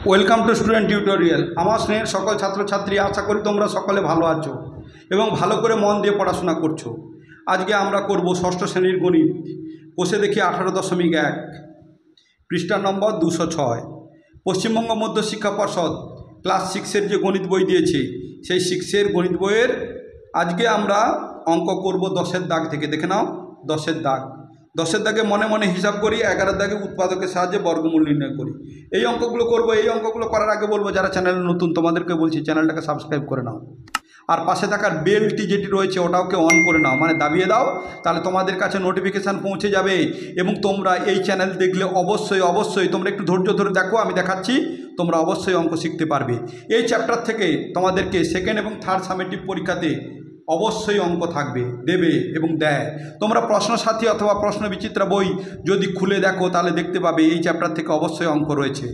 Welcome to student tutorial. আমার স্নেহের সকল ছাত্রছাত্রী, আশা করি তোমরা সকলে ভালো আছো এবং ভালো করে মন দিয়ে পড়াশোনা করছো। আজকে আমরা করব ষষ্ঠ শ্রেণীর গণিত। বসে দেখি 18.1 পৃষ্ঠা নম্বর 206। পশ্চিমবঙ্গ মধ্য শিক্ষা পর্ষদ ক্লাস 6-এর যে গণিত বই দিয়েছে, সেই 6-এর গণিত বইয়ের আজকে আমরা অঙ্ক করব 10-এর দাগ থেকে। দেখে নাও, 10-এর দাগ। 10-এর দাগে মনে মনে হিসাব করি, 11-এর দাগে উৎপাদকের সাহায্যে বর্গমূল নির্ণয় করি। এই অঙ্কগুলো করব। এই অঙ্কগুলো করার আগে বলবো, যারা চ্যানেলে নতুন তোমাদেরকে বলছি চ্যানেলটাকে সাবস্ক্রাইব করে নাও, আর পাশে থাকার বেলটি যেটি রয়েছে ওটাকে অন করে নাও, মানে দাবিয়ে দাও, তাহলে তোমাদের কাছে নোটিফিকেশান পৌঁছে যাবে। এবং তোমরা এই চ্যানেল দেখলে অবশ্যই তোমরা একটু ধৈর্য ধরে দেখো, আমি দেখাচ্ছি, তোমরা অবশ্যই অঙ্ক শিখতে পারবে। এই চ্যাপ্টার থেকে তোমাদেরকে সেকেন্ড এবং থার্ড সামেটিভ পরীক্ষাতে অবশ্যই অঙ্ক থাকবে, দেবে এবং দেয়। তোমরা প্রশ্ন সাথী অথবা প্রশ্ন বিচিত্রা বই যদি খুলে দেখো তাহলে দেখতে পাবে এই চ্যাপ্টার থেকে অবশ্যই অঙ্ক রয়েছে।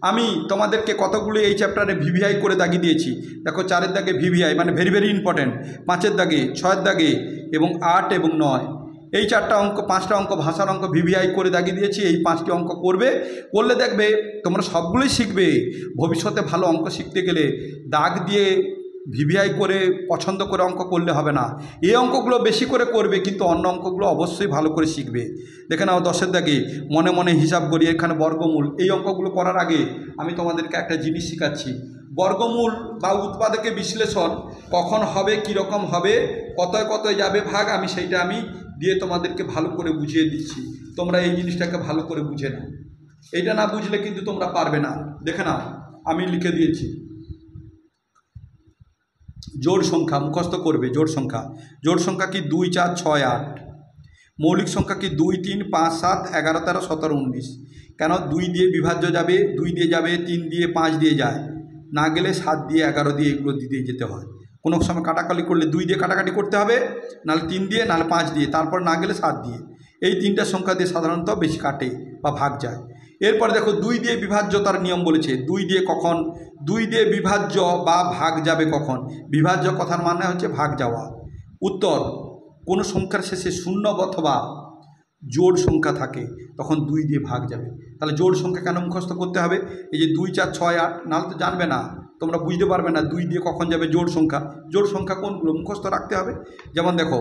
আমি তোমাদেরকে কতগুলো এই চ্যাপ্টারে ভিভিআই করে দাগিয়ে দিয়েছি। দেখো, 4-এর দাগে ভিভিআই মানে ভেরি ইম্পর্টেন্ট, 5-এর দাগে, 6-এর দাগে এবং 8 এবং 9, এই 4টা অঙ্ক, 5টা অঙ্ক ভাষার অঙ্ক ভিভিআই করে দাগিয়ে দিয়েছি। এই 5টি অঙ্ক করলে দেখবে তোমরা সবগুলোই শিখবে। ভবিষ্যতে ভালো অঙ্ক শিখতে গেলে দাগ দিয়ে ভিভিআই করে পছন্দ করে অঙ্ক করলে হবে না। এই অঙ্কগুলো বেশি করে করবে, কিন্তু অন্য অঙ্কগুলো অবশ্যই ভালো করে শিখবে। দেখে নাও, 10-এর দাগে মনে মনে হিসাব করি, এখানে বর্গমূল। এই অঙ্কগুলো করার আগে আমি তোমাদেরকে একটা জিনিস শেখাচ্ছি। বর্গমূল বা উৎপাদকের বিশ্লেষণ কখন হবে, কীরকম হবে, কতয় যাবে ভাগ, সেইটা আমি দিয়ে তোমাদেরকে ভালো করে বুঝিয়ে দিচ্ছি। তোমরা এই জিনিসটাকে ভালো করে বুঝে নাও। এইটা না বুঝলে কিন্তু তোমরা পারবে না। দেখে নাও, আমি লিখে দিয়েছি জোড় সংখ্যা মুখস্থ করবে। জোড় সংখ্যা কি 2, 4, 6, 8। মৌলিক সংখ্যা কি 2, 3, 5, 7, 11, 13, 17, 19। কেন 2 দিয়ে বিভাজ্য যাবে, 2 দিয়ে যাবে, 3 দিয়ে, 5 দিয়ে যায়, না গেলে 7 দিয়ে, 11 দিয়ে, এগুলো দিয়ে যেতে হয়। কোনো সময় কাটাকাটি করলে 2 দিয়ে কাটাকাটি করতে হবে, নাহলে 3 দিয়ে, নাহলে 5 দিয়ে, তারপর না গেলে 7 দিয়ে। এই 3টা সংখ্যা দিয়ে সাধারণত বেশি কাটে বা ভাগ যায়। এরপরে দেখো, 2 দিয়ে বিভাজ্যতার নিয়ম বলেছে। 2 দিয়ে কখন 2 দিয়ে বিভাজ্য বা ভাগ যাবে কখন? বিভাজ্য কথার মানে হচ্ছে ভাগ যাওয়া। উত্তর, কোনো সংখ্যার শেষে শূন্য অথবা জোড় সংখ্যা থাকে তখন 2 দিয়ে ভাগ যাবে। তাহলে জোড় সংখ্যা কেন মুখস্থ করতে হবে? এই যে 2, 4, 6, 8, নাহলে তো জানবে না, তোমরা বুঝতে পারবে না 2 দিয়ে কখন যাবে জোড় সংখ্যা কোনগুলো মুখস্থ রাখতে হবে। যেমন দেখো,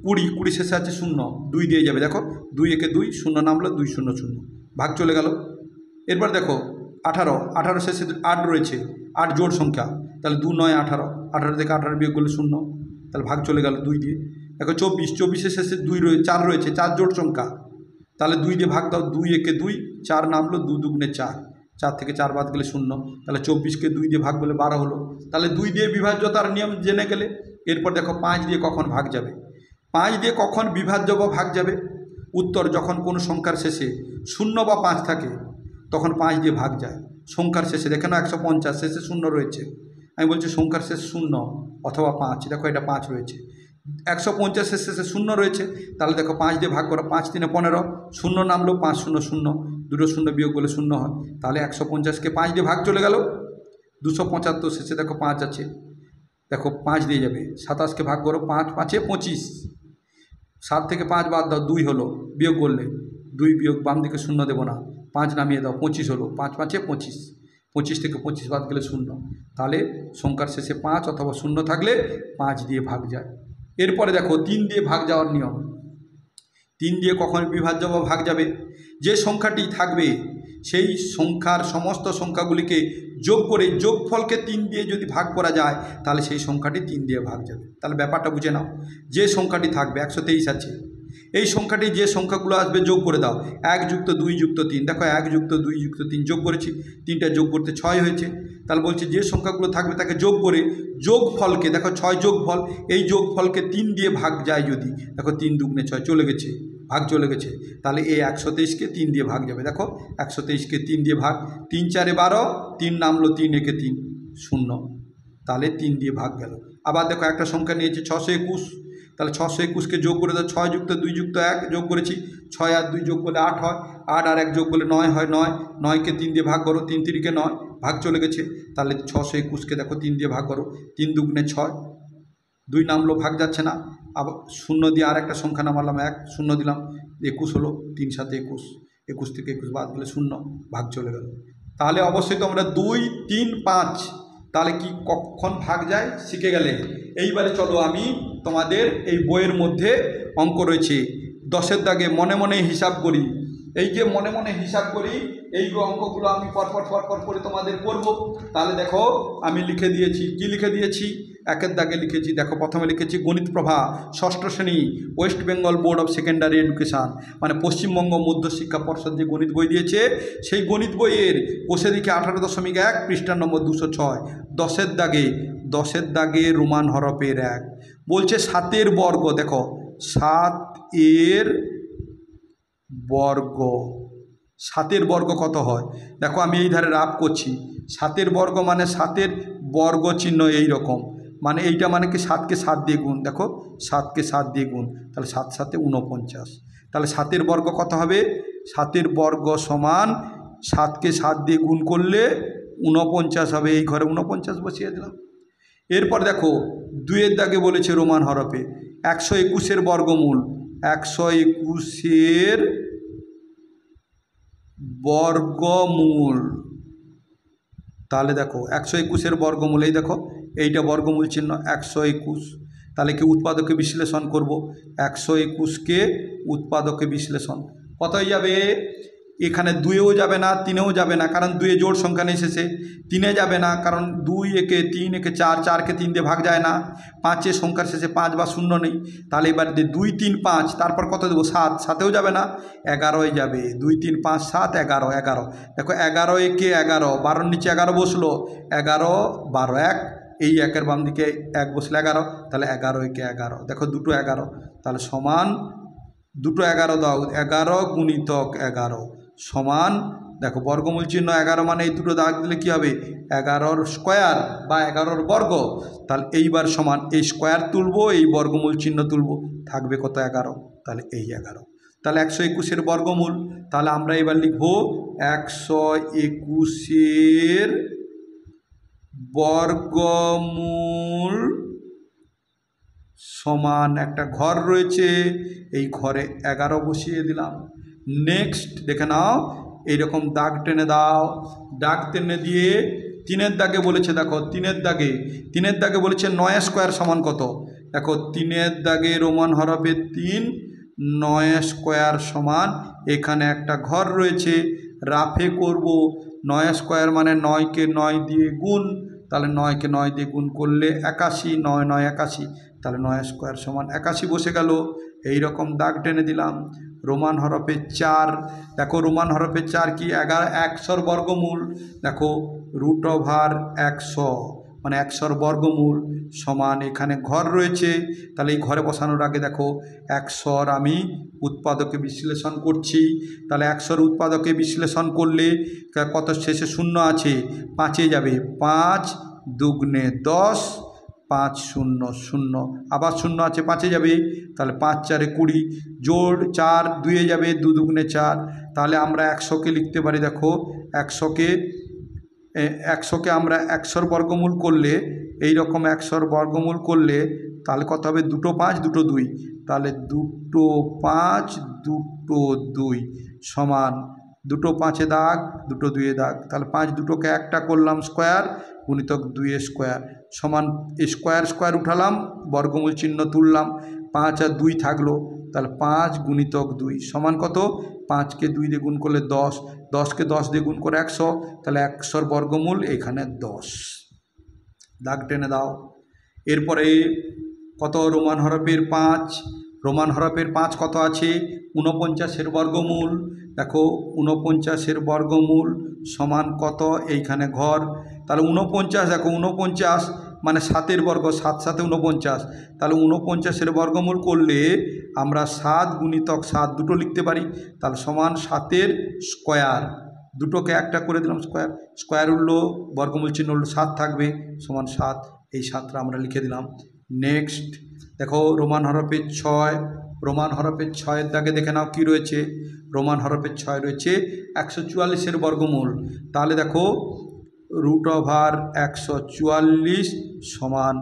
20 শেষে আছে 0, 2 দিয়ে যাবে। দেখো, 2 একে 2, 0 নামলো 2, 0, 0, ভাগ চলে গেল। এরপর দেখো 18 শেষে 8 রয়েছে, 8 জোড় সংখ্যা, তাহলে 2, 9, 18 থেকে 18 বিয়োগ করলে 0, তাহলে ভাগ চলে গেল 2 দিয়ে। দেখো 24 শেষে 4 রয়েছে, 4 জোড় সংখ্যা, তাহলে 2 দিয়ে ভাগ দাও। 2 একে 2, 4 নামলো, 2 দুগুণে 4, 4 থেকে 4 বাদ গেলে 0, তাহলে 24কে 2 দিয়ে ভাগ করলে 12 হলো। তাহলে 2 দিয়ে বিভাজ্যতার নিয়ম জেনে গেলে। এরপর দেখো 5 দিয়ে কখন ভাগ যাবে। 5 দিয়ে কখন বিভাজ্য বা ভাগ যাবে? উত্তর, যখন কোনো সংখ্যার শেষে 0 বা 5 থাকে তখন 5 দিয়ে ভাগ যায়। সংখ্যার শেষে দেখে না, 150 শেষে 0 রয়েছে, আমি বলছি সংখ্যার শেষে 0 অথবা 5, দেখো এটা 5 রয়েছে। 150 শেষে 0 রয়েছে, তাহলে দেখো 5 দিয়ে ভাগ করো, 5 3 15, 0 নামলো, 5 0 0, 2 0 বিয়োগ করলে 0 হয়, তাহলে 150কে 5 দিয়ে ভাগ চলে গেল। 275 শেষে দেখো 5 আছে, দেখো 5 দিয়ে যাবে। 27কে ভাগ করো, 5 5 25, 7 থেকে 5 বাদ দাও, 2 হলো, বিয়োগ করলে 2 বিয়োগ, বাম দিকে 0 দেবো না, 5 নামিয়ে দাও, 25 হলো, 5 5 25, 25 থেকে 25 বাদ গেলে 0, তাহলে সংখ্যার শেষে 5 অথবা 0 থাকলে 5 দিয়ে ভাগ যায়। এরপরে দেখো 3 দিয়ে ভাগ যাওয়ার নিয়ম। 3 দিয়ে কখন বিভাজ্য বা ভাগ যাবে? যে সংখ্যাটি থাকবে সেই সংখ্যার সমস্ত সংখ্যাগুলিকে যোগ করে যোগফলকে 3 দিয়ে যদি ভাগ করা যায় তাহলে সেই সংখ্যাটি 3 দিয়ে ভাগ যাবে। তাহলে ব্যাপারটা বুঝে নাও। যে সংখ্যাটি থাকবে, 123 আছে, এই সংখ্যাটি যে সংখ্যাগুলো আসবে যোগ করে দাও। 1 + 2 + 3, দেখো 1 + 2 + 3 যোগ করেছি, 3টা যোগ করতে 6 হয়েছে। তাহলে বলছি যে সংখ্যাগুলো থাকবে তাকে যোগ করে যোগফলকে, দেখো 6 যোগফল, এই যোগফলকে 3 দিয়ে ভাগ যায় যদি, দেখো 3 দুগুণে 6 চলে গেছে, ভাগ চলে গেছে, তাহলে এই 123কে 3 দিয়ে ভাগ যাবে। দেখো 123কে 3 দিয়ে ভাগ, 3 4 12, 3 নামলো, 3 একে 3, 0, তাহলে 3 দিয়ে ভাগ গেল। আবার দেখো একটা সংখ্যা নিয়েছে 621, তাহলে 621কে যোগ করে দাও। 6 + 2 + 1 যোগ করেছি, 6 আর 2 যোগ করলে 8 হয়, 8 আর 1 যোগ করলে 9 হয়, 9কে 3 দিয়ে ভাগ করো, 3 3কে 9, ভাগ চলে গেছে, তাহলে 621কে দেখো 3 দিয়ে ভাগ করো, 3 দুগুণে 6, 2 নামলো, ভাগ যাচ্ছে না, আবার 0 দিয়ে আর একটা সংখ্যা নামালাম, 1 0 দিলাম, 21 হলো, 3 7 21, 21 থেকে 21 বাদ গেলে 0, ভাগ চলে গেল। তাহলে অবশ্যই তোমরা 2, 3, 5 তাহলে কি কখন ভাগ যায় শিখে গেলে। এইবারে চলো আমি তোমাদের এই বইয়ের মধ্যে অঙ্ক রয়েছে 10-এর দাগে মনে মনে হিসাব করি। এই যে মনে মনে হিসাব করি এই অঙ্কগুলো আমি পরপর করে তোমাদের করব। তাহলে দেখো আমি লিখে দিয়েছি, কি লিখে দিয়েছি, 1-এর দাগে লিখেছি। দেখো প্রথমে লিখেছি গণিত প্রভা, ষষ্ঠ শ্রেণী, West Bengal board of secondary education, মানে পশ্চিমবঙ্গ মধ্য শিক্ষা পর্ষদ যে গণিত বই দিয়েছে সেই গণিত বইয়ের কোষে দিকে 18.1 পৃষ্ঠা নম্বর 206। 10-এর দাগে রোমান হরফের 1 বলছে 7-এর বর্গ। দেখো 7-এর বর্গ, 7-এর বর্গ কত হয় দেখো আমি এই ধারে রাফ করছি। 7-এর বর্গ মানে 7-এর বর্গ চিহ্ন এই রকম, মানে এইটা মানে কি 7কে 7 দিয়ে গুণ। দেখো 7কে 7 দিয়ে গুণ, তাহলে 7 7 49। তাহলে 7-এর বর্গ কত হবে, 7-এর বর্গ সমান 7কে 7 দিয়ে গুণ করলে 49 হবে। এই ঘরে 49 বসিয়ে দিলাম। এরপর দেখো 2-এর দাগে বলেছে রোমান হরফে 121-এর বর্গমূল, 121-এর বর্গমূল। তাহলে দেখো 121-এর বর্গমূল, এই দেখো এইটা বর্গমূল চিহ্ন 121। তাহলে কি উৎপাদকে বিশ্লেষণ করব, 121কে উৎপাদকে বিশ্লেষণ কত হয়ে যাবে। এখানে 2-এও যাবে না, 3-এও যাবে না, কারণ 2-এ জোড় সংখ্যা নেই শেষে। 3-এ যাবে না, কারণ 2 একে 3 একে 4, 4কে 3 দিয়ে ভাগ যায় না। 5-এ সংখ্যার শেষে 5 বা 0 নেই। তাহলে এবার 2, 3, 5 তারপর কত দেবো 7, 7-এও যাবে না, 11-এ যাবে। 2, 3, 5, 7, 11, 11। দেখো 11 একে 11, 12-র নিচে 11 বসলো, 11, 12, 1, এই 1-এর বাম দিকে 1 বসলে 11, তাহলে 11 একে 11। দেখো দুটো 11, তাহলে সমান দুটো 11 দাও, 11 গুণিতক 11 সমান, দেখো বর্গমূল চিহ্ন 11 মানে এই দুটো দাগ দিলে কী হবে 11-র স্কোয়ার বা 11-র বর্গ। তাহলে এইবার সমান এই স্কোয়ার তুলবো, এই বর্গমূল চিহ্ন তুলবো, থাকবে কত 11, তাহলে এই 11। তাহলে 121-এর বর্গমূল, তাহলে আমরা এবার লিখব 121-এর বর্গমূল সমান একটা ঘর রয়েছে, এই ঘরে 11 বসিয়ে দিলাম। নেক্সট দেখে নাও, এইরকম দাগ টেনে দাও, দাগ টেনে দিয়ে 3-এর দাগে বলেছে, দেখো 3-এর দাগে বলেছে 9 স্কোয়ার সমান কত। দেখো 3-এর দাগে রোমান হরফে 3, 9 স্কোয়ার সমান, এখানে একটা ঘর রয়েছে, রাফে করব। 9 স্কোয়ার মানে 9কে 9 দিয়ে গুণ, তাহলে 9কে 9 দিয়ে গুণ করলে 81, 9, 9, 81, তাহলে 9 স্কোয়ার সমান 81 বসে গেল। এই রকম দাগ টেনে দিলাম। রোমান হরফে 4, দেখো রোমান হরফে 4 কি 100-র বর্গমূল। দেখো √100 মানে 100-র বর্গমূল সমান, এখানে ঘর রয়েছে, তাহলে এই ঘরে বসানোর আগে দেখো 100-র আমি উৎপাদকে বিশ্লেষণ করছি। তাহলে 100-র উৎপাদকে বিশ্লেষণ করলে কত, শেষে 0 আছে, 5-এ যাবে, 5 দুগুণে 10, 5 0 0, আবার 0 আছে, 5-এ যাবে, তাহলে 5 4 20, জোড় 4 2-এ যাবে, 2 দুগুণে 4। তাহলে আমরা 100কে লিখতে পারি, দেখো 100কে আমরা 100-র বর্গমূল করলে, এই রকম 100-র বর্গমূল করলে তাহলে কত হবে, 2 5 2 2, তাহলে 2 5 2 2 সমান 2 5-এ দাগ 2 2-এ দাগ, তাহলে 5 2কে একটা করলাম স্কোয়ার গুণিতক 2 স্কোয়ার সমান, স্কোয়ার স্কোয়ার উঠালাম, বর্গমূল চিহ্ন তুললাম, 5 আর 2 থাকলো, তাহলে 5 গুণিতক 2 সমান কত, 5কে 2 দিয়ে গুণ করলে 10, 10কে 10 দিয়ে গুণ করে 100, তাহলে 100-র বর্গমূল এখানে 10। দাগ টেনে দাও। এরপরে কত, রোমান হরফের 5, রোমান হরফের 5 কত আছে, 49-এর বর্গমূল। দেখো 49-এর বর্গমূল সমান কত, এইখানে ঘর, তাহলে 49, দেখো 49 মানে 7-এর বর্গ, 7 7 49, তাহলে 49-এর বর্গমূল করলে আমরা 7 গুণিতক 7 দুটো লিখতে পারি, তাহলে সমান 7-এর স্কোয়ার, দুটোকে একটা করে দিলাম স্কোয়ার, স্কোয়ার উঠলো, বর্গমূল চিহ্ন উঠলো, 7 থাকবে সমান 7, এই 7টা আমরা লিখে দিলাম। নেক্সট দেখো রোমান হরফের 6, রোমান হরফের 6-এর দাগে দেখে নাও কি রয়েছে, রোমান হরফের 6 রয়েছে 144-এর বর্গমূল। তাহলে দেখো √144 সমান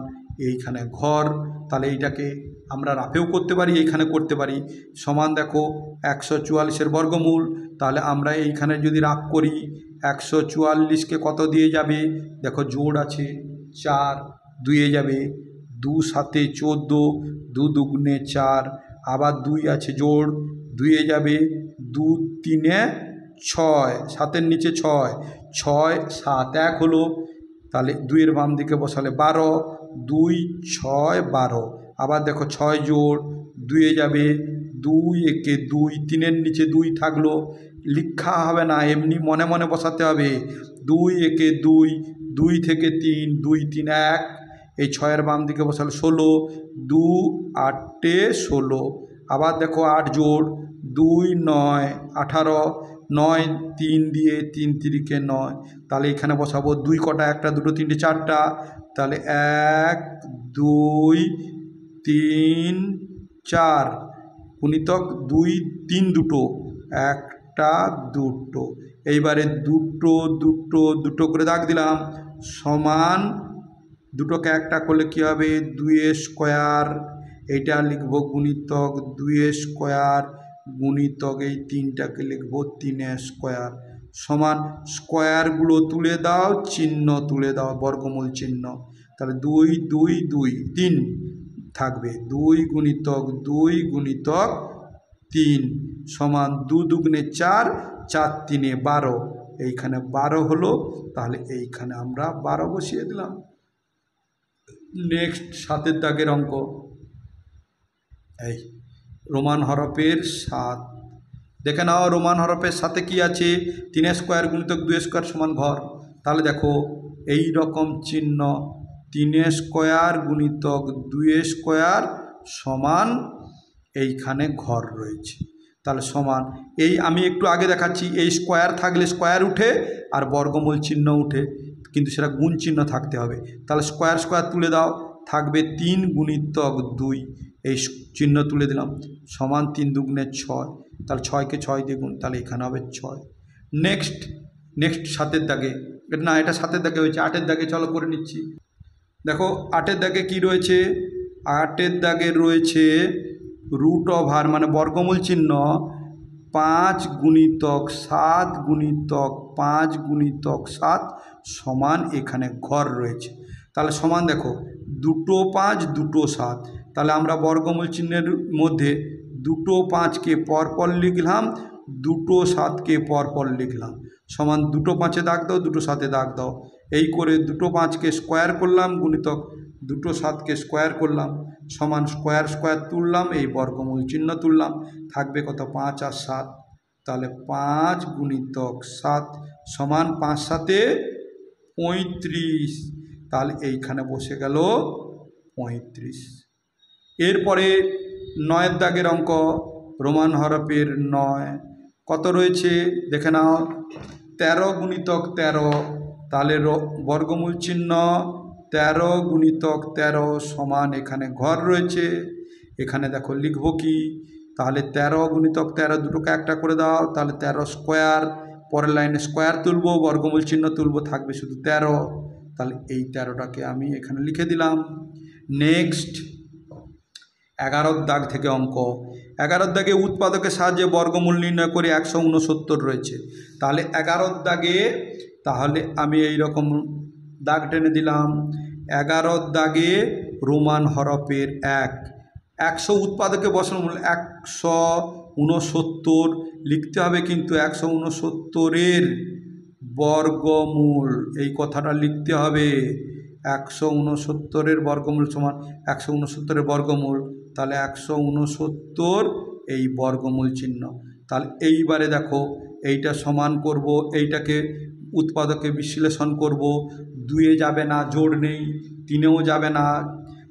এইখানে ঘর, তাহলে এইটাকে আমরা রাফেও করতে পারি, এইখানে করতে পারি, সমান দেখো 144-এর বর্গমূল। তাহলে আমরা এইখানে যদি রাফ করি, 144কে কত দিয়ে যাবে, দেখো জোড় আছে 4, 2 যাবে 2 7 14, 2 দুগুণে 4, আবার 2 আছে জোড় 2 যাবে 2 3 6, 7-এর নিচে 6, 6 7 1 হলো, তাহলে 2-এর বাম দিকে বসালে 12, 2 6 12, আবার দেখো 6 জোড় 2 যাবে 2 একে 2, 3-এর নিচে 2 থাকলো, লিখা হবে না, এমনি মনে মনে বসাতে হবে। 2 একে 2, 2 থেকে 3, 2 3 1, এই 6-এর বাম দিকে বসালে 16, 2 8 16, আবার দেখো 8 জোড় 2 9 18, 9 3 দিয়ে 3 3কে 9, তাহলে এখানে বসাবো 2 কটা, 1টা 2টো 3টে 4টা, তাহলে 1 2 3 4 গুণিতক 2 3 দুটো, 1টা 2টো, এইবারে 2টো 2টো 2টো করে দাগ দিলাম, সমান দুটোকে একটা করলে কী হবে 2 স্কোয়ার, এইটা লিখব গুণিতক 2 স্কোয়ার গুণিতক এই 3টাকে লিখব 3 স্কোয়ার, সমান স্কোয়ারগুলো তুলে দাও, চিহ্ন তুলে দাও, বর্গমূল চিহ্ন, তাহলে 2 2 2 3 থাকবে, 2 গুণিতক 2 গুণিতক 3 সমান 2 দুগুণে 4, 4 3 12, এইখানে 12 হলো, তাহলে এইখানে আমরা 12 বসিয়ে দিলাম। নেক্সট 7-এর দাগের অঙ্ক, এই রোমান হরফের 7, দেখে নাও রোমান হরফের সাথে কি আছে, 3 স্কোয়ার গুণিতক 2 স্কোয়ার সমান ঘর, তাহলে দেখো এই রকম চিহ্ন, 3 স্কোয়ার গুণিতক 2 স্কোয়ার সমান এইখানে ঘর রয়েছে, তাহলে সমান, এই আমি একটু আগে দেখাচ্ছি, এই স্কোয়ার থাকলে স্কোয়ার উঠে আর বর্গমূল চিহ্ন উঠে, কিন্তু সেটা গুণ চিহ্ন থাকতে হবে, তাহলে স্কোয়ার স্কোয়ার তুলে দাও, থাকবে 3 গুণিতক 2, এই চিহ্ন তুলে দিলাম, সমান 3 দুগুণে 6, তাহলে 6কে 6 দিয়ে গুণ, তাহলে এখানে হবে 6। নেক্সট 7-এর দাগে, না এটা 7-এর দাগে হয়েছে, 8-এর দাগে চলো করে নিচ্ছি। দেখো 8-এর দাগে কি রয়েছে, 8-এর দাগে রয়েছে রুট ওভার মানে বর্গমূল চিহ্ন 5 গুণিতক 7 গুণিতক 5 গুণিতক 7 সমান এখানে ঘর রয়েছে, তাহলে সমান দেখো 2টো 5 2টো 7, তাহলে আমরা বর্গমূল চিহ্নের মধ্যে 2টো 5কে পরপর লিখলাম, 2টো 7কে পরপর লিখলাম, সমান 2টো 5-এ দাগ দাও, 2টো 7-এ দাগ দাও, এই করে 2টো 5কে স্কোয়ার করলাম গুণিতক 2টো 7কে স্কোয়ার করলাম, সমান স্কোয়ার স্কোয়ার তুললাম, এই বর্গমূল চিহ্ন তুললাম, থাকবে কত 5 আর 7, তাহলে 5 গুণিতক 7 সমান 5 7-এ 35, তাহলে এইখানে বসে গেল 35। এরপরে 9-এর দাগের অঙ্ক, রোমান হরফের 9, কত রয়েছে দেখে নাও, 13 গুণিতক 13, তাহলে বর্গমূল চিহ্ন 13 গুণিতক 13 সমান এখানে ঘর রয়েছে, এখানে দেখো লিখব কি, তাহলে 13 গুণিতক 13 দুটোকে একটা করে দাও, তাহলে 13 স্কোয়ার, পরের লাইনে স্কোয়ার তুলব, বর্গমূল চিহ্ন তুলব, থাকবে শুধু 13, তাহলে এই 13টাকে আমি এখানে লিখে দিলাম। নেক্সট 11-র দাগ থেকে অঙ্ক, 11-র দাগে উৎপাদকের সাহায্যে বর্গমূল নির্ণয় করে 169 রয়েছে, তাহলে 11-র দাগে, তাহলে আমি এই রকম দাগ টেনে দিলাম, 11-র দাগে রোমান হরফের 1, 100 উৎপাদকে বসানো 169 লিখতে হবে, কিন্তু 169-এর বর্গমূল, এই কথাটা লিখতে হবে, 169-এর বর্গমূল সমান 169-এর বর্গমূল, তাহলে 169 এই বর্গমূল চিহ্ন, তাহলে এইবারে দেখো এইটা সমান করব, এইটাকে উৎপাদকে বিশ্লেষণ করব, 2-এ যাবে না, জোড় নেই, 3-এও যাবে না,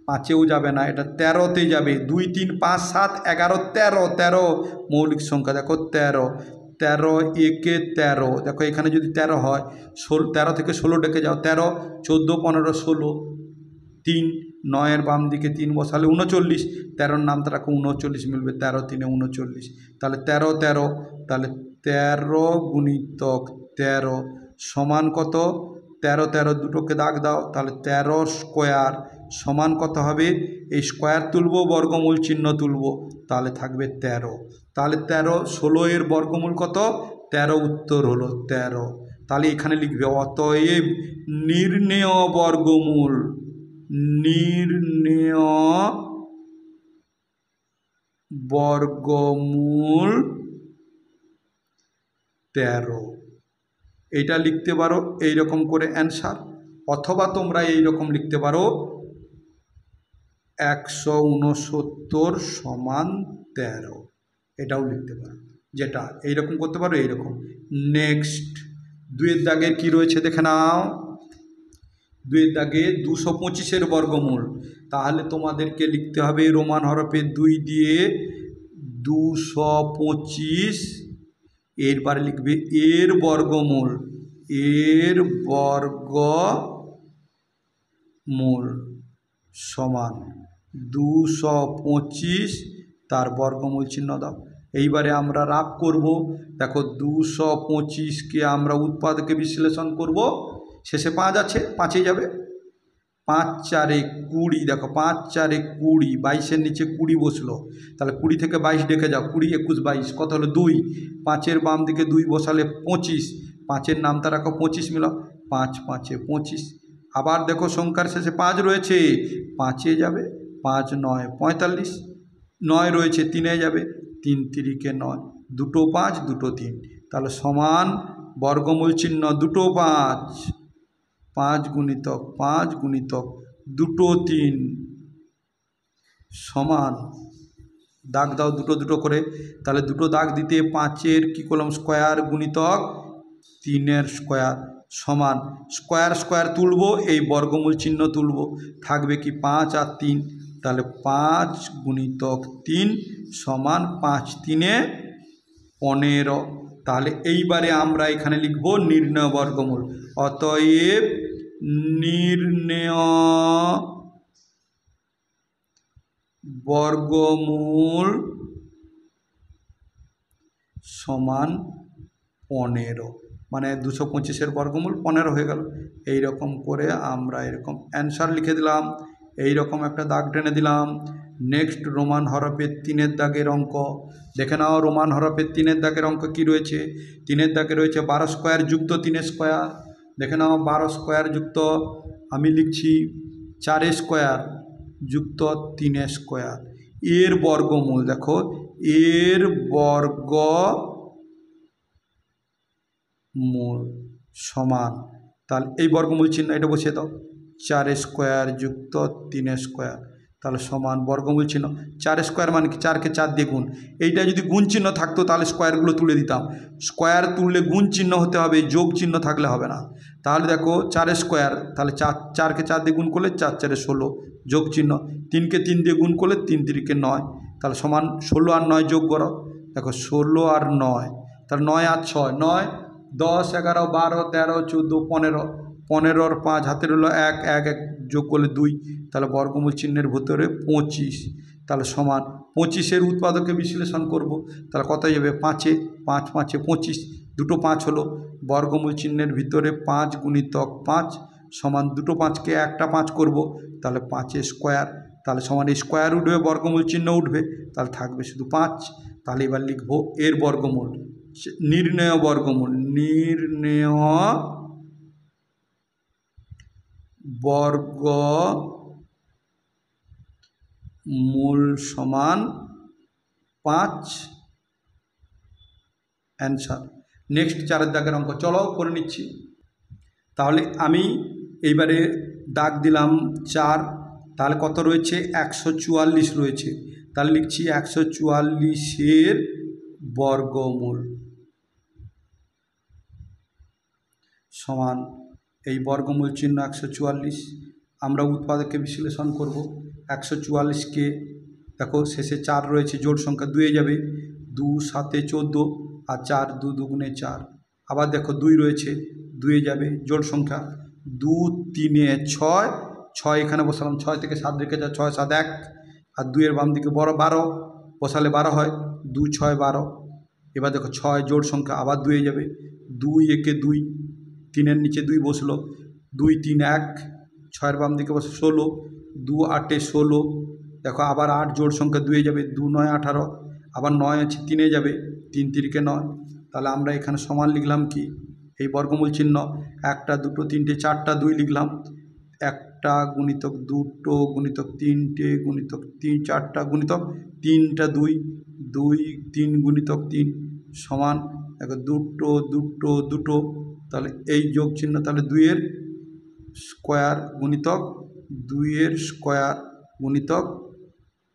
5-এও যাবে না, এটা 13-তে যাবে, 2 3 5 7 11 13, 13 মৌলিক সংখ্যা, দেখো 13, 13 একে 13, দেখো এখানে যদি 13 হয়, 13 থেকে 16 ডেকে যাও, 13 14 15 16, 3 9-এর বাম দিকে 3 বসালে 39, 13-র নামটা রাখো 39 মিলবে, 13 3 39, তাহলে 13 13, তাহলে 13 গুণিতক 13 সমান কত, 13 13 দুটোকে দাগ দাও, তাহলে 13 স্কোয়ার সমান কত হবে, এই স্কোয়ার তুলব, বর্গমূল চিহ্ন তুলব, তাহলে থাকবে 13, তাহলে 13 16-এর বর্গমূল কত, 13, উত্তর হলো 13, তাহলে এখানে লিখবে অতএব নির্ণেয় বর্গমূল, নির্ণেয় বর্গমূল 13। এইটা লিখতে পারো এইরকম করে অ্যান্সার, অথবা তোমরা এইরকম লিখতে পারো 169 সমান 13, এটাও লিখতে পারো। যেটা এইরকম করতে পারো এইরকম। নেক্সট 2-এর দাগের কী রয়েছে দেখে নাও। 2-এর দাগে 225-এর বর্গমূল, তাহলে তোমাদেরকে লিখতে হবে রোমান হরফে 2 দিয়ে 225, এরপরে লিখবে এর বর্গমূল, এর বর্গমূল সমান 225, তার বর্গমূল চিহ্ন দাও। এইবারে আমরা রাব করব। দেখো 225কে আমরা উৎপাদকে বিশ্লেষণ করব, শেষে 5 আছে, 5এ যাবে, 5 4 20, দেখো 5 4 20, 22-এর নিচে 20 বসলো, তাহলে 20 থেকে 22 ডেকে যাও, 20 21 22, কত হলো 2, 5-এর বাম দিকে 2 বসালে 25, 5-এর নামটা রাখো 25 মিলাও, 5 5 25। আবার দেখো সংখ্যার শেষে 5 রয়েছে, 5-এ যাবে, 5 9 45, 9 রয়েছে 3-এ যাবে, 3 3 9, দুটো 5 দুটো 3, তাহলে সমান বর্গমূল চিহ্ন দুটো 5, 5 গুণিতক 5 গুণিতক দুটো 3 সমান, দাগ দাও দুটো দুটো করে, তাহলে দুটো দাগ দিতে 5-এর কী করলাম স্কোয়ার গুণিতক 3-এর স্কোয়ার সমান, স্কোয়ার স্কোয়ার তুলব, এই বর্গমূল চিহ্ন তুলব, থাকবে কি 5 আর 3, তাহলে 5 গুণিতক 3 সমান 5 3-এ 15। তাহলে এইবারে আমরা এখানে লিখব নির্ণেয় বর্গমূল। অতএব নির্ণেয় বর্গমূল সমান 15, মানে 225-এর বর্গমূল 15 হয়ে গেল। এই রকম করে আমরা এরকম অ্যান্সার লিখে দিলাম, এই রকম একটা দাগ টেনে দিলাম। নেক্সট রোমান হরফের 3-এর দাগের অঙ্ক দেখে নাও। রোমান হরফের 3-এর দাগের অঙ্ক কি রয়েছে? 3-এর দাগে রয়েছে 12 স্কোয়ার যুক্ত 3 স্কোয়ার। দেখে নাও 12 স্কোয়ার যুক্ত, আমি লিখছি 4 স্কোয়ার যুক্ত 3 স্কোয়ার, এর বর্গমূল, দেখো এর বর্গমূল সমান, তাহলে এই বর্গমূল চিহ্ন এটা বসিয়ে দাও, 4 স্কোয়ার যুক্ত 3 স্কোয়ার, তাহলে সমান বর্গমূল চিহ্ন। 4 স্কোয়ার মানে কি 4কে 4 দিয়ে গুণ, এইটা যদি গুণ চিহ্ন থাকতো তাহলে স্কোয়ারগুলো তুলে দিতাম, স্কোয়ার তুললে গুণ চিহ্ন হতে হবে, যোগ চিহ্ন থাকলে হবে না। তাহলে দেখো 4 স্কোয়ার, তাহলে 4কে 4 দিয়ে গুণ করলে 4 4 16, যোগ চিহ্ন, 3কে 3 দিয়ে গুণ করলে 3 3 9, তাহলে সমান 16 আর 9 যোগ করো, দেখো 16 আর 9, তাহলে 9 আর 6 9, 10 11 12 13 14 15, 15 আর 5 হাতের হলো 1 1 1 যোগ করলে 2, তাহলে বর্গমূল চিহ্নের ভিতরে 25, তাহলে সমান 25-এর উৎপাদকে বিশ্লেষণ করব, তাহলে কত যাবে 5-এ, 5 5 25, দুটো 5 হলো, বর্গমূল চিহ্নের ভিতরে 5 গুণিতক 5 সমান দুটো 5কে একটা 5 করব, তাহলে 5 স্কোয়ার, তাহলে সমান স্কোয়ার উঠবে, বর্গমূল চিহ্ন উঠবে, তাহলে থাকবে শুধু 5। তাহলে এবার লিখব এর বর্গমূল, নির্ণেয় বর্গমূল, নির্ণেয় বর্গমূল সমান 5, অ্যান্সার। নেক্সট 4-এর দাগের অঙ্ক চলো করে নিচ্ছি। তাহলে আমি এইবারে দাগ দিলাম 4, তাহলে কত রয়েছে 144 রয়েছে, তাহলে লিখছি 144-এর বর্গমূল সমান, এই বর্গমূল চিহ্ন 144, আমরা উৎপাদকে বিশ্লেষণ করব। 144কে দেখো শেষে 4 রয়েছে, জোড় সংখ্যা 2-এ যাবে, 2 7 14 আর 4 2 2 গুণে 4, আবার দেখো 2 রয়েছে, 2-এ যাবে, জোড় সংখ্যা 2 3 6, 6 এখানে বসালাম, 6 থেকে 7 রেখে যা 6 7 1, আর 2-এর বাম দিকে বড় 12 বসালে 12 হয়, 2 6 12, এবার দেখো 6 জোড় সংখ্যা, আবার 2-এ যাবে, 2 1 2, 3-এর নিচে 2 বসলো, 2 3 1, 6-এর বাম দিকে বসে 16, 2 8 16, দেখো আবার 8 জোড় সংখ্যা 2-এ যাবে, 2 9 18, আবার 9 আছে 3-এ যাবে, 3 3 9, তাহলে আমরা এখানে সমান লিখলাম কি এই বর্গমূল চিহ্ন, একটা দুটো তিনটে চারটা দুই লিখলাম, একটা গুণিতক দুটো গুণিতক তিনটে গুণিতক তিন চারটা গুণিতক তিনটা দুই, দুই তিন গুণিতক তিন সমান দেখো দুটো দুটো দুটো, তাহলে এই যোগ চিহ্ন, তাহলে দুইয়ের স্কোয়ার গুণিতক দুইয়ের স্কোয়ার গুণিতক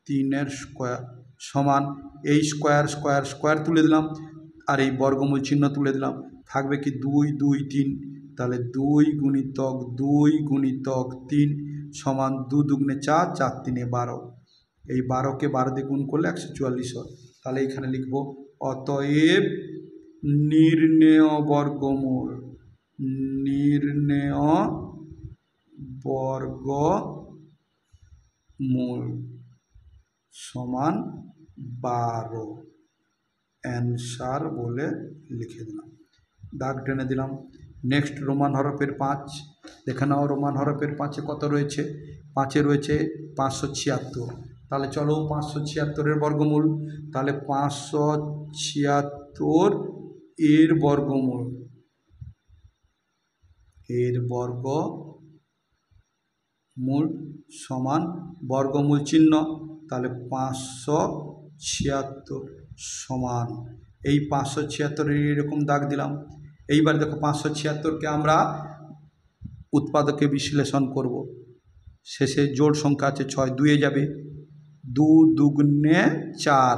তিনের স্কোয়ার সমান এই স্কোয়ার স্কোয়ার স্কোয়ার তুলে দিলাম, আর এই বর্গমূল চিহ্ন তুলে দিলাম, থাকবে কি দুই দুই তিন, তাহলে দুই গুণিতক তিন সমান দু দুগুণে চার, চার তিনে 12, এই 12কে 12 দিয়ে গুণ করলে 144 হয়। তাহলে এখানে লিখব অতএব নির্ণেয় বর্গমূল, নির্ণেয় বর্গমূল সমান 12, অ্যান্সার বলে লিখে দিলাম, দাগ টেনে দিলাম। নেক্সট রোমান হরফের 5, দেখে নাও রোমান হরফের 5-এ কত রয়েছে, 5-এ রয়েছে 576, তাহলে চলো 576-এর বর্গমূল, তাহলে 576 এর বর্গমূল, এর বর্গমূল সমান বর্গমূল চিহ্ন, তাহলে 576 সমান এই 576-এর এরকম দাগ দিলাম। এইবার দেখো 576-কে আমরা উৎপাদকে বিশ্লেষণ করব, শেষে জোড় সংখ্যা আছে 6, 2-এ যাবে, 2 দুগুণে 4,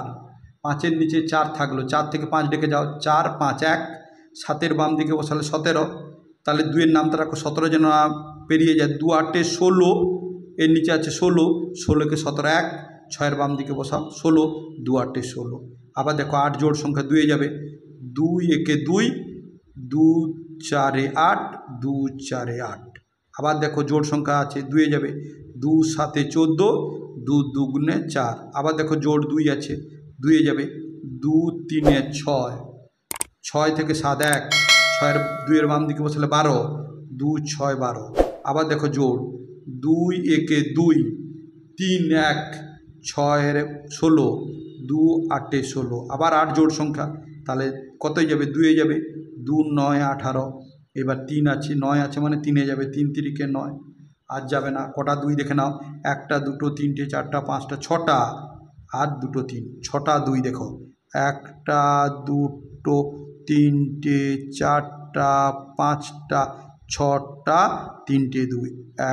5-এর নিচে 4 থাকলো, 4 থেকে 5 ডেকে যাও, 4 5 1, 7-এর বাম দিকে বসালে 17, তাহলে 2-এর নামটা রাখো, 17 যেন পেরিয়ে যায়, 2 8 16, এর নিচে আছে 16, 16কে 17 1, 6-এর বাম দিকে বসাও 16, 2 8 16, আবার দেখো 8 জোড় সংখ্যা 2-এ যাবে, 2 1 2, 2 4 8, 2 4 8, আবার দেখো জোড় সংখ্যা আছে 2-এ যাবে, 2 7 14, 2 দুগুণে 4, আবার দেখো জোড় 2 আছে 2-এ যাবে, 2 3 6, 6 থেকে 7 1, 6-এর 2-এর বাম দিকে বসালে 12, 2 6 12, আবার দেখো জোড় 2 1 2, 3 1, 6-এর 16, 2 8 16, আবার 8 জোড় সংখ্যা, তাহলে কতই যাবে, 2-এ যাবে, 2 9 18, এবার 3 আছে 9 আছে মানে 3-এ যাবে, 3 3 9, আর যাবে না, কটা 2 দেখে নাও, একটা দুটো তিনটে চারটা পাঁচটা 6টা, আর দুটো 3, 6টা 2 দেখো, একটা দুটো তিনটে চারটা পাঁচটা 6টা 3টে 2,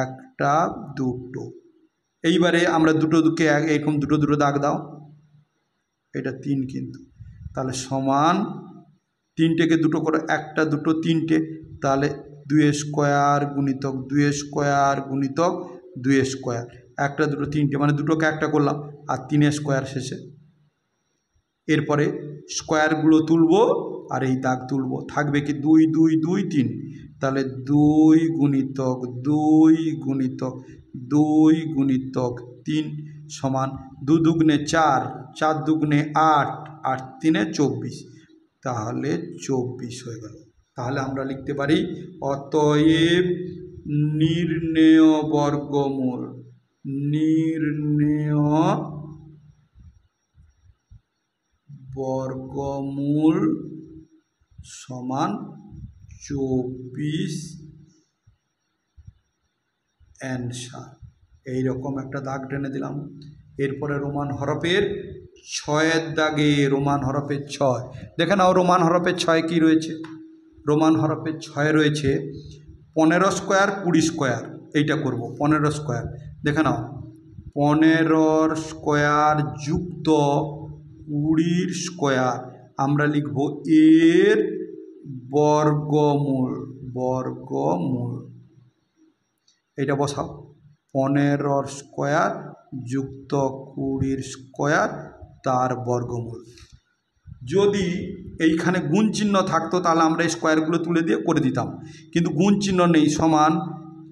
একটা দুটো, এইবারে আমরা দুটো দুকে এরকম দুটো দুটো দাগ দাও, এটা 3 কিন্তু, তাহলে সমান 3টেকে দুটো করে, একটা দুটো তিনটে, তাহলে 2 স্কোয়ার গুণিতক 2 স্কোয়ার গুণিতক 2 স্কোয়ার, একটা দুটো তিনটে মানে দুটোকে একটা করলাম, আর 3 স্কোয়ার শেষে, এরপরে স্কোয়ারগুলো তুলবো আর এই দাগ তুলবো, থাকবে কি 2 2 2 3, তাহলে 2 গুণিতক 2 গুণিতক 2 গুণিতক 3 সমান 2 দুগুণে 4, 4 দুগুণে 8, 8 3 24, তাহলে 24 হয়ে গেল। তাহলে আমরা লিখতে পারি অতএব নির্ণেয় বর্গমূল, নির্ণেয় বর্গমূল সমান 24, অ্যান্সার। এইরকম একটা দাগ টেনে দিলাম। এরপরে রোমান হরফের 6-এর দাগে, রোমান হরফের 6, দেখে নাও রোমান হরফের 6 কি রয়েছে, রোমান হরফের 6 রয়েছে 15 স্কোয়ার 20 স্কোয়ার, এইটা করব 15 স্কোয়ার, দেখে নাও 15 স্কোয়ার যুক্ত 20 স্কোয়ার, আমরা লিখব এর বর্গমূল, বর্গমূল, এটা বসাও 15 স্কোয়ার যুক্ত 20 স্কোয়ার তার বর্গমূল। যদি এইখানে গুণ চিহ্ন থাকতো তাহলে আমরা এই স্কোয়ারগুলো তুলে দিয়ে করে দিতাম, কিন্তু গুণ চিহ্ন নেই, সমান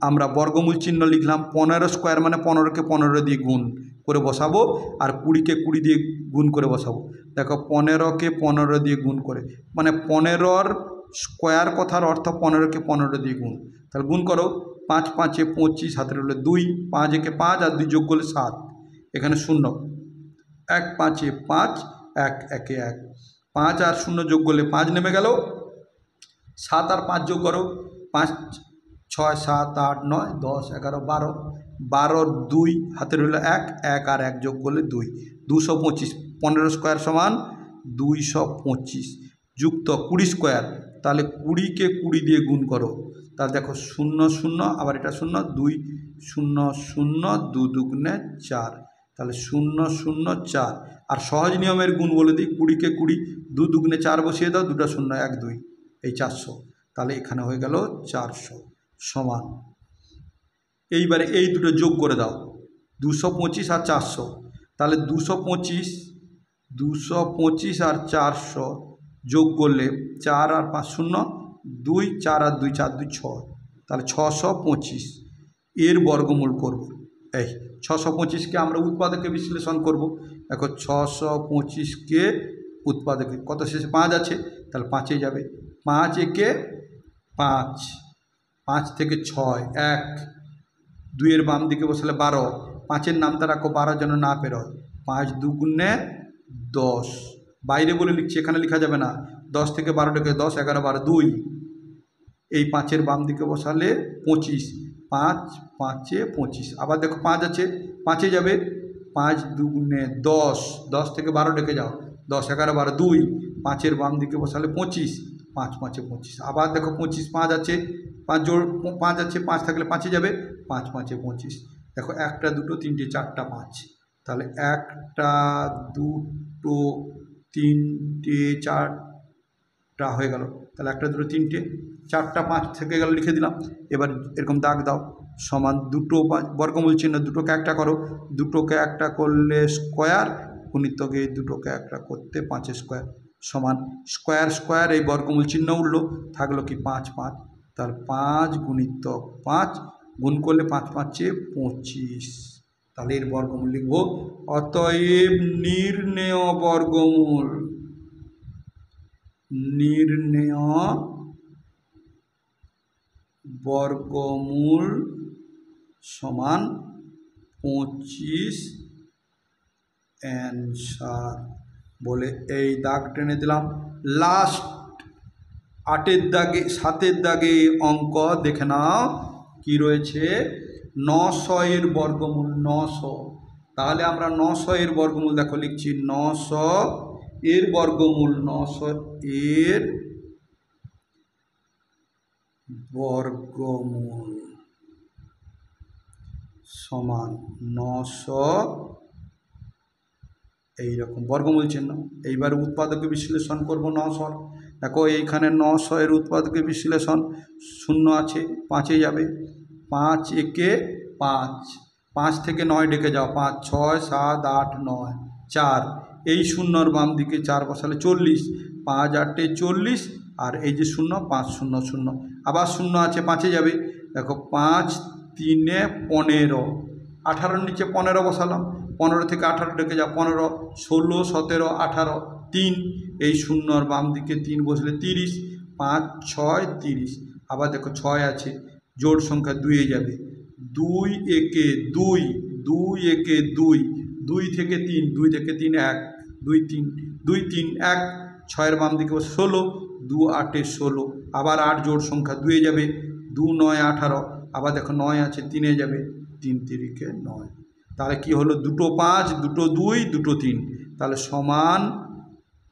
আমরা বর্গমূল চিহ্ন লিখলাম, 15 স্কোয়ার মানে 15কে 15 দিয়ে গুণ করে বসাবো, আর 20কে 20 দিয়ে গুণ করে বসাবো, দেখো 15কে 15 দিয়ে গুণ করে, মানে 15 স্কোয়ার কথার অর্থ 15কে 15 দিয়ে গুণ, তাহলে গুণ করো, 5 5 25, হাতের হলে 2, 5 একে 5 আর 2 যোগ করলে 7, এখানে 0, 1 5 5, 1 1 1, 5 আর 0 যোগ করলে 5 নেমে গেল, 7 আর 5 যোগ করো, 5 6 7 8 9 10 11 12, 12 2 হাতে রইল 1, 1 আর 1 যোগ করলে 2, 225। 15 স্কোয়ার সমান 225 যুক্ত 20 স্কোয়ার, তাহলে 20কে 20 দিয়ে গুণ করো, তাহলে দেখো 0 0 আবার এটা 0, 2 0 0 2 দুগুণে 4, তাহলে 0 0 4। আর সহজ নিয়মের গুণ বলে দিই, 20কে 20 2 দুগুণে 4 বসিয়ে দাও, 2টা 0 1 2, এই 400, তাহলে এখানে হয়ে গেল 400 সমান। এইবারে এই দুটো যোগ করে দাও, 225 আর 400, তাহলে 225 আর 400 যোগ করলে 4 আর 5 0 2, 4 আর 2 4 2 6, তাহলে 625 এর বর্গমূল করব। এই 625কে আমরা উৎপাদকে বিশ্লেষণ করব। দেখো 625কে উৎপাদকে, কত শেষে 5 আছে, তাহলে 5-এ যাবে, 5 একে 5, 5 থেকে 6 1, 2-এর বাম দিকে বসালে 12, 5-এর নামটা রাখো 12 যেন না পেরোয়, 5 দুগুণে 10, বাইরে বলে লিখছি, এখানে লেখা যাবে না, 10 থেকে 12 ডেকে 10 11 12 2, এই 5-এর বাম দিকে বসালে 25, 5 5-এ 25, আবার দেখো 5 আছে, 5-এ যাবে, 5 দুগুণে 10, 10 থেকে 12 ডেকে যাও, 10 11 12 2, 5-এর বাম দিকে বসালে 25, 5 5-এ 25, আবার দেখো 25 5 আছে, 5 জোড় 5 আছে, 5 থাকলে 5-এ যাবে, 5 5-এ 25, দেখো 1টা 2টো 3টে 4টা 5, তাহলে 1টা 2টো 3টে 4টা হয়ে গেল, তাহলে 1টা 2টো 3টে 4টা 5 থেকে গেল, লিখে দিলাম। এবার এরকম দাগ দাও, সমান দুটো বর্গমূল চিহ্ন, দুটোকে একটা করো, দুটোকে একটা করলে স্কোয়ার, গুণিতকে এই দুটোকে একটা করতে 5 স্কোয়ার, সমান স্কোয়ার স্কোয়ার, এই বর্গমূল চিহ্ন উঠলো, থাকলো কি 5 5, তাহলে 5 গুণিতক 5 গুণ করলে 5 5-এ 25, তাহলে এর বর্গমূল লিখব। অতএব নির্ণেয় বর্গমূল, নির্ণেয় বর্গমূল সমান 25 অ্যান্সার বলে এই দাগ টেনে দিলাম। লাস্ট 8-এর দাগে 7-এর দাগে অঙ্ক দেখে নাও কি রয়েছে, 900 এর বর্গমূল 900, তাহলে আমরা 900 এর বর্গমূল দেখো লিখছি, 900 এর বর্গমূল, 900 এর বর্গমূল সমান 900, এইরকম বর্গমূল চিহ্ন। এইবার উৎপাদকে বিশ্লেষণ করব 900, দেখো এইখানে 900 এর উৎপাদকে বিশ্লেষণ, 0 আছে, 5-এ যাবে, 5 একে 5, 5 থেকে 9 ডেকে যাও, 5 6 7 8 9 4, এই 0-র বাম দিকে 4 বসালে 40, 5 8-এ 40, আর এই যে 0 5 0 0, আবার 0 আছে, 5-এ যাবে, দেখো 5 3-এ 15, 18-র নিচে 15 বসালাম, 15 থেকে 18 ডেকে যাও, 15 16 17 18 3, এই 0-র বাম দিকে 3 বসলে 30, 5 6 30, আবার দেখো 6 আছে, জোড় সংখ্যা 2-এ যাবে, 2 একে 2, 2 একে 2, 2 থেকে 3, 2 থেকে 3 1, 2 3 2 3 1, 6-এর বাম দিকে 16, 2 8-এ 16, আবার 8 জোড় সংখ্যা 2-এ যাবে, 2 9 18, আবার দেখো 9 আছে, 3-এ যাবে, 3 3-কে 9, তাহলে কি হলো, দুটো 5 দুটো 2 দুটো 3, তাহলে সমান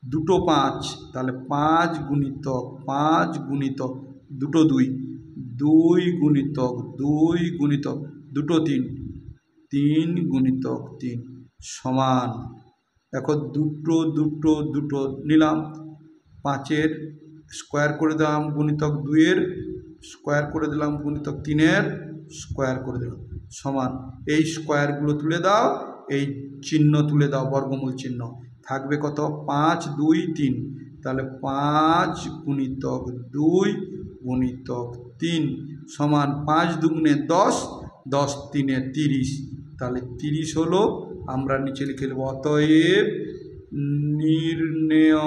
দুটো 5, তাহলে 5 গুণিতক 5 গুণিতক দুটো 2, 2 গুণিতক 2 গুণিতক দুটো 3, 3 গুণিতক 3 সমান, দেখো দুটো দুটো দুটো নিলাম, 5-এর স্কোয়ার করে দিলাম, গুণিতক 2-এর স্কোয়ার করে দিলাম, গুণিতক 3-এর স্কোয়ার করে দিলাম, সমান, এই স্কোয়ারগুলো তুলে দাও, এই চিহ্ন তুলে দাও, বর্গমূল চিহ্ন থাকবে কত, 5 2 3, তাহলে 5 গুণিতক 2 গুণিতক 3 সমান 5 দুগুণে 10, 10 3-এ 30, তাহলে 30 হলো, আমরা নিচে লিখে দেবো, অতএব নির্ণেয়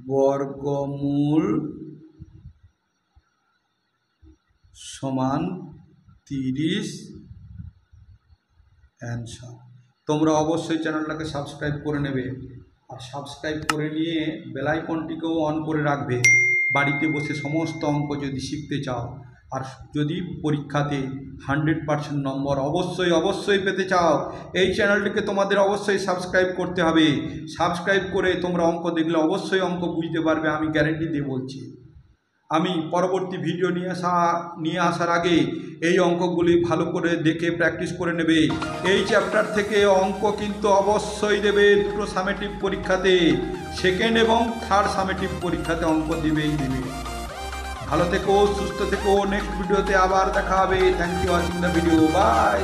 বর্গমূল সমান 30 অ্যান্সার। তোমরা অবশ্যই চ্যানেলটাকে সাবস্ক্রাইব করে নেবে। আর সাবস্ক্রাইব করে নিয়ে বেল আইকনটিকেও অন করে রাখবে। বাড়িতে বসে সমস্ত অঙ্ক যদি শিখতে চাও আর যদি পরীক্ষাতে 100% নম্বর অবশ্যই পেতে চাও, এই চ্যানেলটিকে তোমাদের অবশ্যই সাবস্ক্রাইব করতে হবে। সাবস্ক্রাইব করে তোমরা অঙ্ক দেখলে অবশ্যই অঙ্ক বুঝতে পারবে, আমি গ্যারেন্টি দিয়ে বলছি। আমি পরবর্তী ভিডিও নিয়ে আসার আগে এই অঙ্কগুলি ভালো করে দেখে প্র্যাকটিস করে নেবে। এই চ্যাপ্টার থেকে অঙ্ক কিন্তু অবশ্যই দেবে দুটো সামেটিভ পরীক্ষাতে, সেকেন্ড এবং থার্ড সামেটিভ পরীক্ষাতে অঙ্ক দেবে। ভালো থেকো, সুস্থ থেকো, নেক্সট ভিডিওতে আবার দেখা হবে। Thank you watching the video, by.